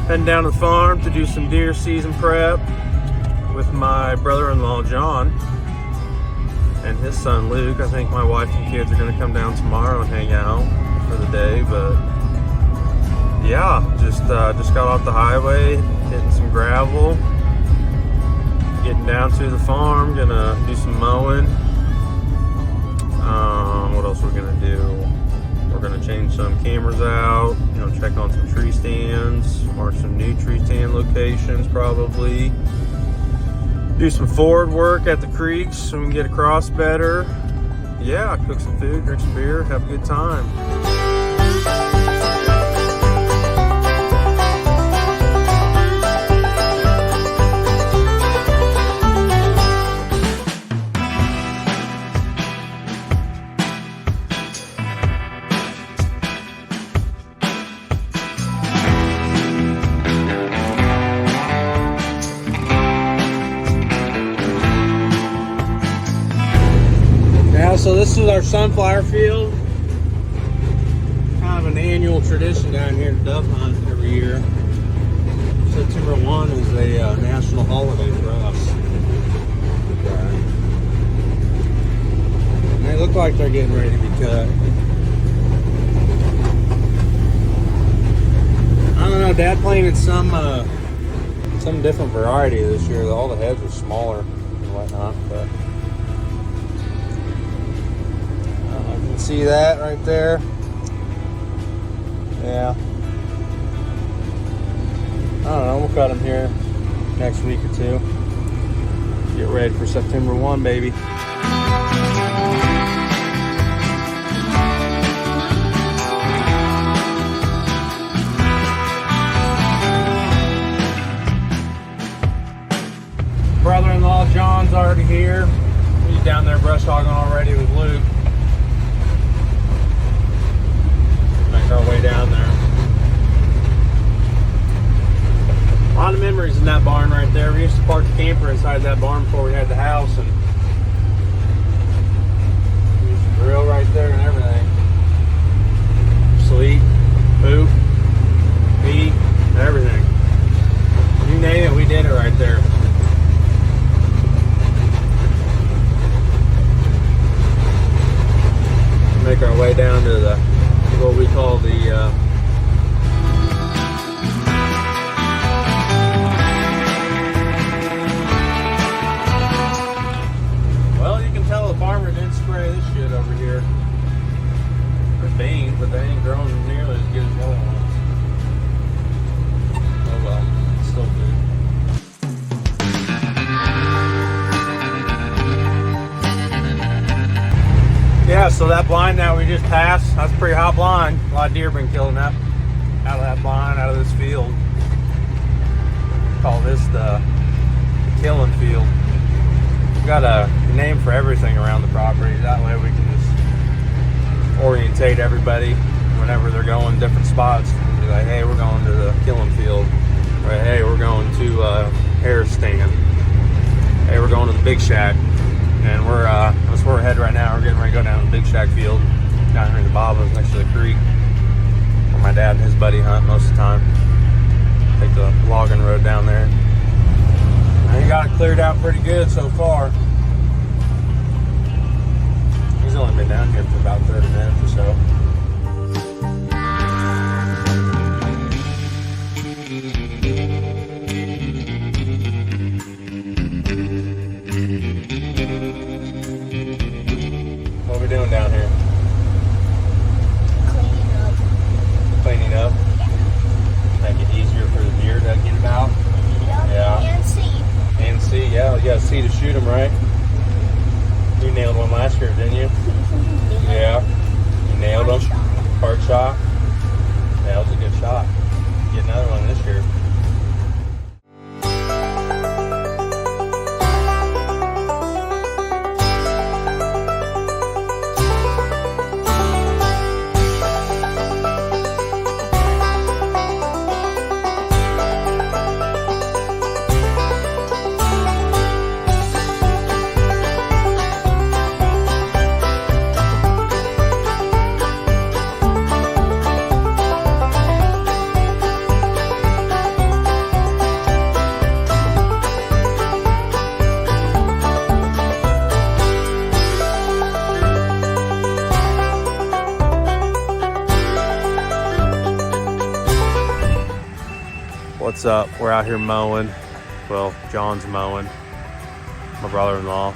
Heading down to the farm to do some deer season prep with my brother-in-law John and his son Luke. I think my wife and kids are going to come down tomorrow and hang out for the day, but yeah, just got off the highway, hitting some gravel, getting down to the farm, gonna do some mowing. What else we're gonna do? We're gonna change some cameras out, check on some tree stands, mark some new tree stand locations probably. Do some forward work at the creeks so we can get across better. Yeah, cook some food, drink some beer, have a good time. So this is our sunflower field. Kind of an annual tradition down here to dove hunt every year. September 1 is a national holiday for us. And they look like they're getting ready to be cut. I don't know, Dad planted some different variety this year. All the heads were smaller and whatnot, but see that right there? Yeah. I don't know, we'll cut them here next week or two. Get ready for September 1, baby. Brother-in-law John's already here. He's down there brush hogging already with Luke. Make our way down there. A lot of memories in that barn right there. We used to park the camper inside that barn before we had the house, and we used to grill right there and everything. Sleep, poop, eat, everything. You name it, we did it right there. Make our way down to the what we call the well, you can tell the farmer didn't spray this shit over here. They're beans, but they ain't growing nearly as good as the other ones. Oh well, it's still good. Yeah, so that blind that we just passed, that's a pretty hot blind. A lot of deer been killing that out of that blind, out of this field. Call this the killing field. We've got a name for everything around the property. That way we can just orientate everybody whenever they're going different spots. We'll be like, hey, we're going to the killing field. Or hey, we're going to hair stand. Hey, we're going to the big shack. And that's where we're headed right now. We're getting ready to go down to the Big Shack field down here in the Babas next to the creek where my dad and his buddy hunt most of the time. Take the logging road down there. And he got it cleared out pretty good so far. He's only been down here for about 30 minutes or so. What are we doing down here? Cleaning up. Make it easier for the deer to get about. Yeah. And see, yeah, you got to see to shoot them, right? You nailed one last year, didn't you? Yeah. You nailed them. Hard shot. Yeah, that was a good shot. Get another one this year. What's up? We're out here mowing. Well, John's mowing. My brother-in-law.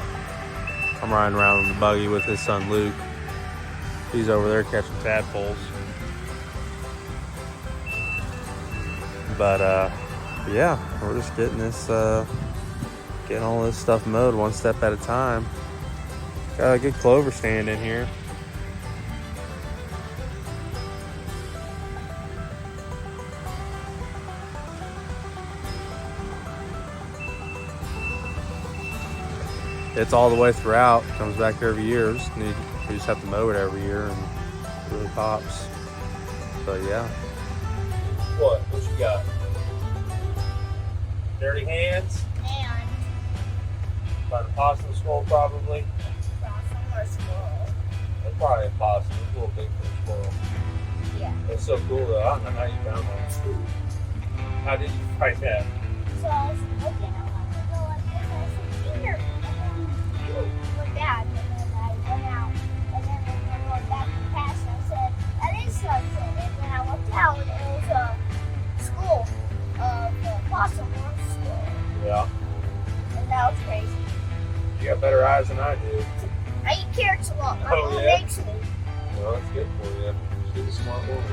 I'm riding around in the buggy with his son Luke. He's over there catching tadpoles. But yeah, we're just getting this, getting all this stuff mowed one step at a time. Got a good clover stand in here. It's all the way throughout. Comes back every year. We just have to mow it every year, and it really pops. But yeah. What you got? Dirty hands? And About a possum skull, probably. possum or squirrel. That's probably a possum. It's a little big for a squirrel. Yeah. It's so cool though. I don't know how you found one. How did you find that? So I was looking, I wanted to go like this, I said, here. And then went back, and then I went out. And then when I went back past, I said, that is something. And then I looked out, and it was a school of possum or squirrel. Yeah. And that was crazy. You got better eyes than I do. I eat carrots a lot. My Oh, mom yeah? makes me. Well, that's good for you. She's a smart woman.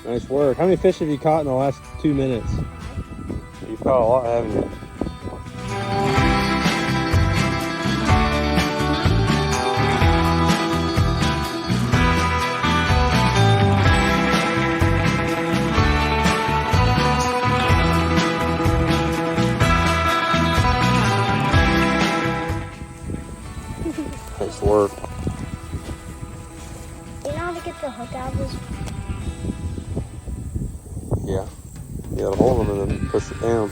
Nice work. How many fish have you caught in the last 2 minutes? You've caught a lot, haven't you? Nice work. You know how to get the hook out of this? Yeah. You gotta hold them and then push it down.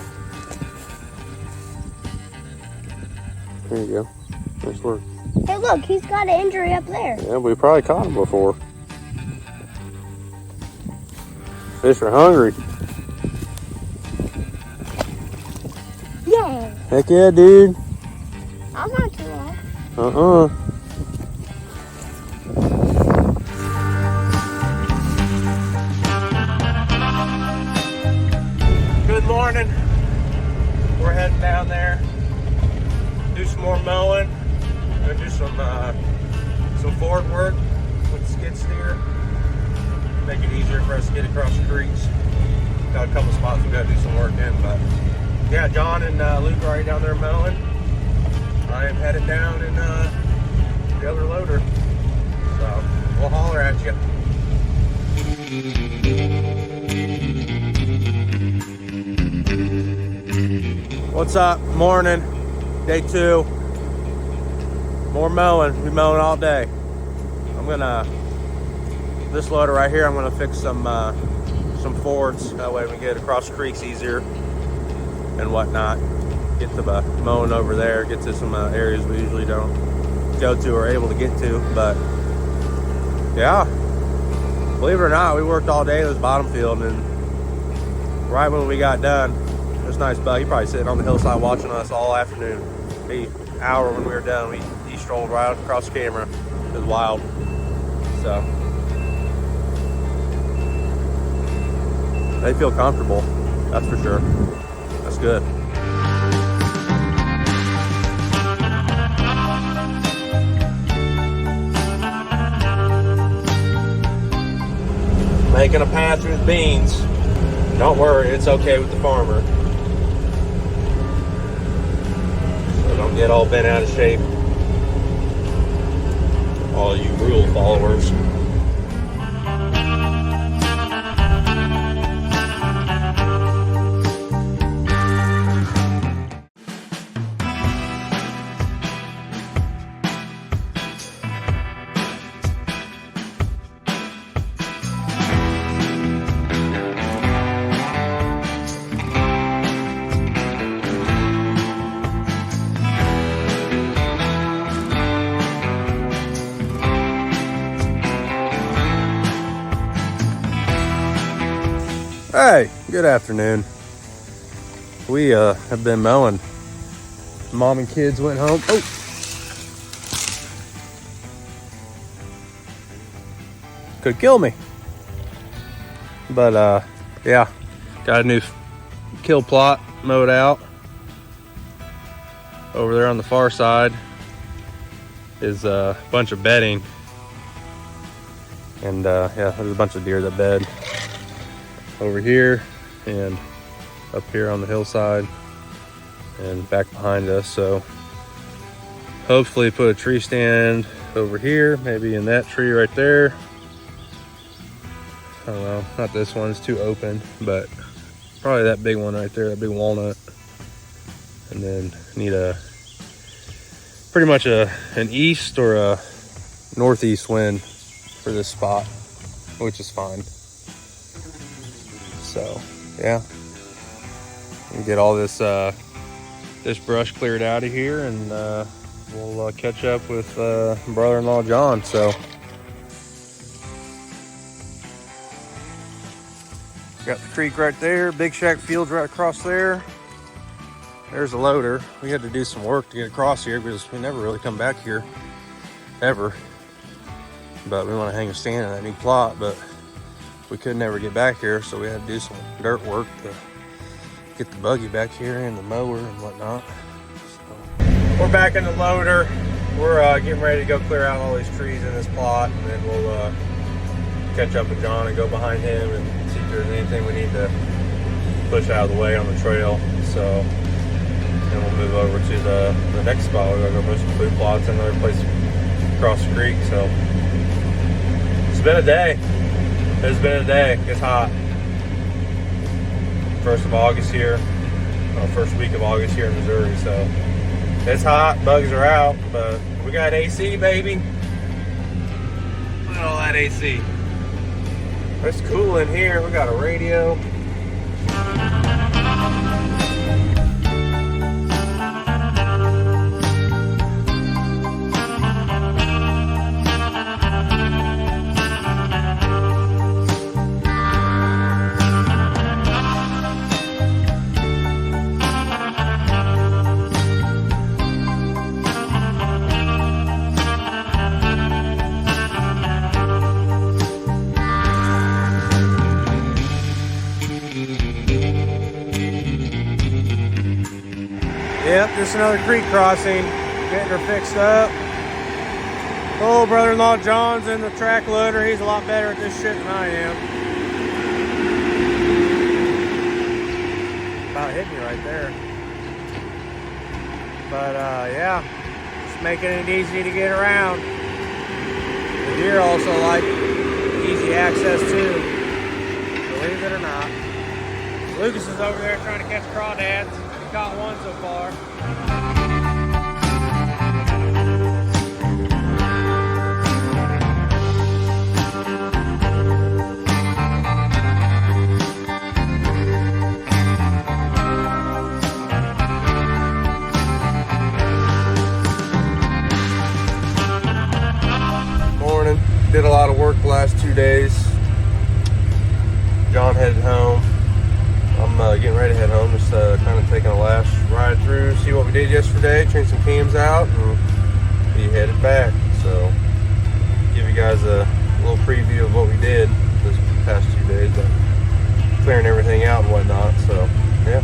There you go. Nice work. Hey, look, he's got an injury up there. Yeah, we probably caught him before. Fish are hungry. Yeah. Heck yeah, dude. I'm not too long. Good morning. We're heading down there. Do some more mowing. Gonna do some forward work with the skid steer. Make it easier for us to get across the creeks. Got a couple spots we gotta do some work in, but yeah, John and Luke are already down there mowing. I am headed down in the other loader. So we'll holler at you. What's up? Morning. Day 2. More mowing. We're mowing all day. I'm gonna, this loader right here, I'm gonna fix some fords. That way we can get across creeks easier and whatnot. Get the mowing over there. Get to some areas we usually don't go to or able to get to. But yeah, believe it or not, we worked all day in this bottom field, and right when we got done, it was a nice buck. He probably sitting on the hillside watching us all afternoon. An hour when we were done, he strolled right across the camera. It was wild. So they feel comfortable, that's for sure. That's good. Making a path through the beans. Don't worry, it's okay with the farmer. So don't get all bent out of shape, all you rule followers. Hey, good afternoon. We have been mowing. Mom and kids went home. Oh, could kill me. But yeah, got a new kill plot mowed out. Over there on the far side is a bunch of bedding, and yeah, there's a bunch of deer that bed over here and up here on the hillside and back behind us. So hopefully put a tree stand over here, maybe in that tree right there. I don't know, not this one, it's too open, but probably that big one right there, that big walnut. And then need a pretty much an east or a northeast wind for this spot, which is fine. So yeah, we get all this this brush cleared out of here, and we'll catch up with brother-in-law John. So got the creek right there, Big Shack Fields right across there. There's a loader. We had to do some work to get across here because we never really come back here ever. But we want to hang a stand in that new plot, but we could never get back here, so we had to do some dirt work to get the buggy back here and the mower and whatnot. So we're back in the loader. We're getting ready to go clear out all these trees in this plot, and then we'll catch up with John and go behind him and see if there's anything we need to push out of the way on the trail. So then we'll move over to the next spot. We're gonna go move some food plots in another place across the creek. So it's been a day. It's been a day. It's hot. 1st of August here. First week of August here in Missouri. So it's hot. Bugs are out, but we got AC, baby. Look at all that AC. It's cool in here. We got a radio. Yep, just another creek crossing. Getting her fixed up. Oh, brother-in-law John's in the track loader. He's a lot better at this shit than I am. About hit me right there. But yeah, just making it easy to get around. The deer also like easy access too, believe it or not. Lucas is over there trying to catch crawdads. He caught one so far. Morning. Did a lot of work the last 2 days. John headed home. I'm getting ready to head home, just kind of taking a last ride through, see what we did yesterday, change some cams out, and be headed back. So, give you guys a little preview of what we did this past 2 days, but clearing everything out and whatnot. So, yeah.